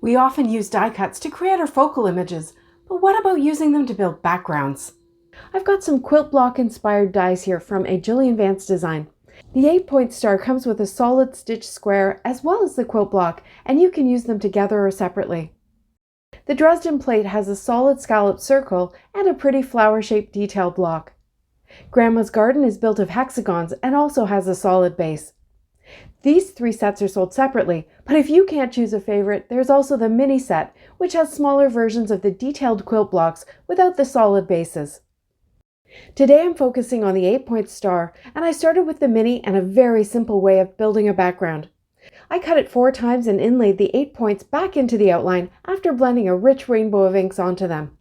We often use die cuts to create our focal images, but what about using them to build backgrounds? I've got some quilt block inspired dies here from a Jillian Vance design. The 8-point star comes with a solid stitch square as well as the quilt block, and you can use them together or separately. The Dresden plate has a solid scalloped circle and a pretty flower-shaped detail block. Grandma's garden is built of hexagons and also has a solid base. These 3 sets are sold separately, but if you can't choose a favorite, there's also the mini set, which has smaller versions of the detailed quilt blocks without the solid bases. Today I'm focusing on the 8-point star, and I started with the mini and a very simple way of building a background. I cut it 4 times and inlaid the 8 points back into the outline after blending a rich rainbow of inks onto them.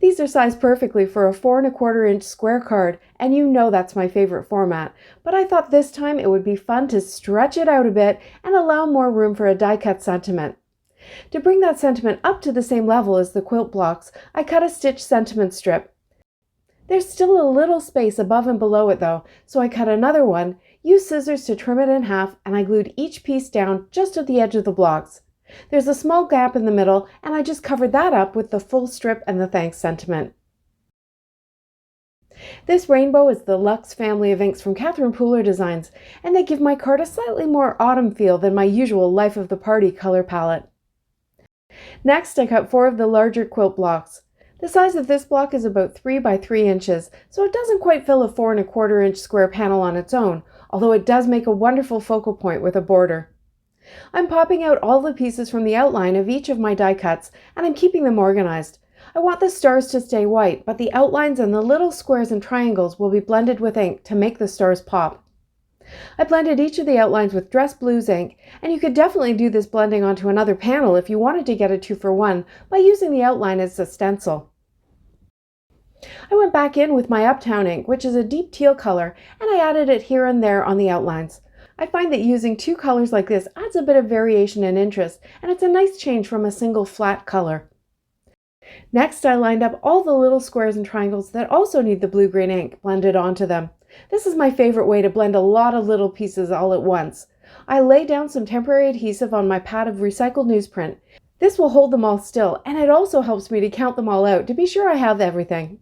These are sized perfectly for a 4 1/4 inch square card, and you know that's my favorite format, but I thought this time it would be fun to stretch it out a bit and allow more room for a die cut sentiment. To bring that sentiment up to the same level as the quilt blocks, I cut a stitch sentiment strip. There's still a little space above and below it though, so I cut another one, used scissors to trim it in half, and I glued each piece down just at the edge of the blocks. There's a small gap in the middle, and I just covered that up with the full strip and the thanks sentiment. This rainbow is the Luxe family of inks from Catherine Pooler Designs, and they give my card a slightly more autumn feel than my usual Life of the Party color palette. Next, I cut 4 of the larger quilt blocks. The size of this block is about 3 by 3 inches, so it doesn't quite fill a 4 1/4 inch square panel on its own, although it does make a wonderful focal point with a border. I'm popping out all the pieces from the outline of each of my die cuts, and I'm keeping them organized. I want the stars to stay white, but the outlines and the little squares and triangles will be blended with ink to make the stars pop. I blended each of the outlines with Dress Blues ink, and you could definitely do this blending onto another panel if you wanted to get a 2-for-1 by using the outline as a stencil. I went back in with my Uptown ink, which is a deep teal color, and I added it here and there on the outlines. I find that using 2 colors like this adds a bit of variation and interest, and it's a nice change from a single flat color. Next, I lined up all the little squares and triangles that also need the blue-green ink blended onto them. This is my favorite way to blend a lot of little pieces all at once. I lay down some temporary adhesive on my pad of recycled newsprint. This will hold them all still, and it also helps me to count them all out to be sure I have everything.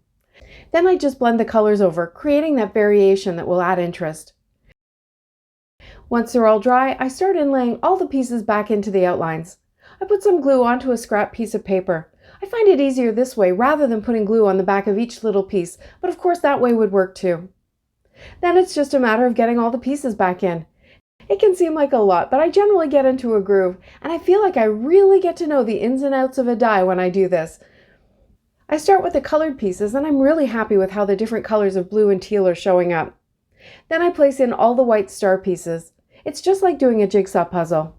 Then I just blend the colors over, creating that variation that will add interest. Once they're all dry, I start inlaying all the pieces back into the outlines. I put some glue onto a scrap piece of paper. I find it easier this way rather than putting glue on the back of each little piece, but of course that way would work too. Then it's just a matter of getting all the pieces back in. It can seem like a lot, but I generally get into a groove, and I feel like I really get to know the ins and outs of a die when I do this. I start with the colored pieces, and I'm really happy with how the different colors of blue and teal are showing up. Then I place in all the white star pieces. It's just like doing a jigsaw puzzle.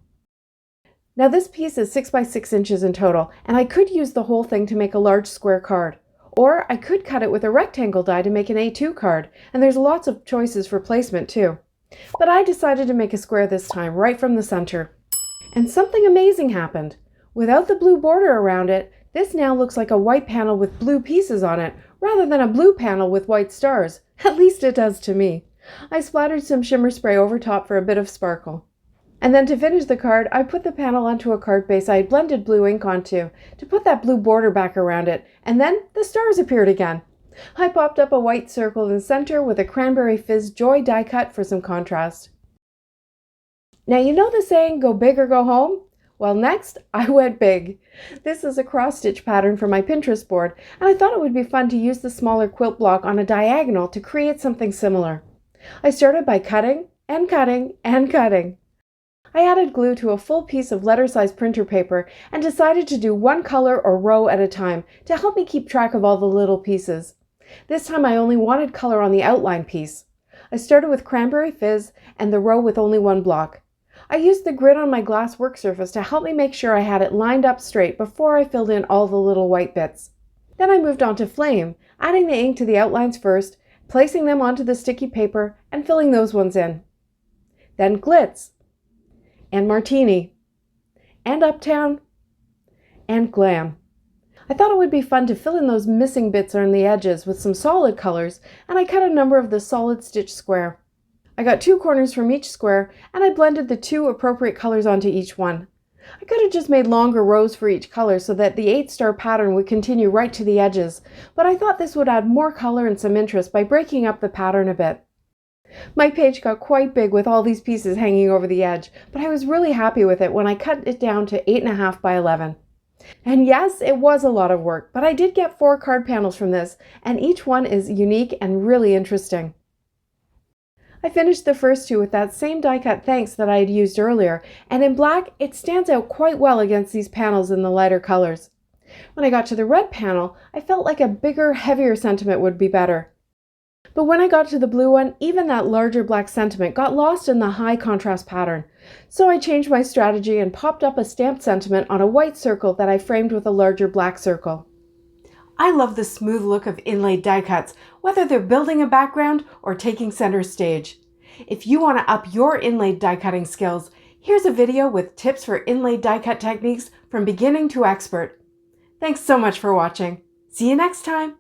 Now this piece is 6 by 6 inches in total, and I could use the whole thing to make a large square card. Or I could cut it with a rectangle die to make an A2 card, and there's lots of choices for placement too. But I decided to make a square this time, right from the center. And something amazing happened. Without the blue border around it, this now looks like a white panel with blue pieces on it, rather than a blue panel with white stars. At least it does to me. I splattered some shimmer spray over top for a bit of sparkle. And then to finish the card, I put the panel onto a card base I had blended blue ink onto to put that blue border back around it, and then the stars appeared again. I popped up a white circle in the center with a Cranberry Fizz Joy die cut for some contrast. Now you know the saying, go big or go home? Well, next, I went big. This is a cross-stitch pattern for my Pinterest board, and I thought it would be fun to use the smaller quilt block on a diagonal to create something similar. I started by cutting and cutting and cutting. I added glue to a full piece of letter-size printer paper and decided to do one color or row at a time to help me keep track of all the little pieces. This time I only wanted color on the outline piece. I started with Cranberry Fizz and the row with only one block. I used the grid on my glass work surface to help me make sure I had it lined up straight before I filled in all the little white bits. Then I moved on to Flame, adding the ink to the outlines first, placing them onto the sticky paper and filling those ones in. Then Glitz, and Martini, and Uptown, and Glam. I thought it would be fun to fill in those missing bits on the edges with some solid colors, and I cut a number of the solid stitch square. I got 2 corners from each square, and I blended the 2 appropriate colors onto each one. I could have just made longer rows for each color so that the 8-star pattern would continue right to the edges, but I thought this would add more color and some interest by breaking up the pattern a bit. My page got quite big with all these pieces hanging over the edge, but I was really happy with it when I cut it down to 8.5 by 11. And yes, it was a lot of work, but I did get 4 card panels from this, and each one is unique and really interesting. I finished the first 2 with that same die cut thanks that I had used earlier, and in black it stands out quite well against these panels in the lighter colors. When I got to the red panel, I felt like a bigger, heavier sentiment would be better. But when I got to the blue one, even that larger black sentiment got lost in the high contrast pattern. So I changed my strategy and popped up a stamped sentiment on a white circle that I framed with a larger black circle. I love the smooth look of inlaid die cuts, whether they're building a background or taking center stage. If you want to up your inlaid die cutting skills, here's a video with tips for inlaid die cut techniques from beginning to expert. Thanks so much for watching. See you next time.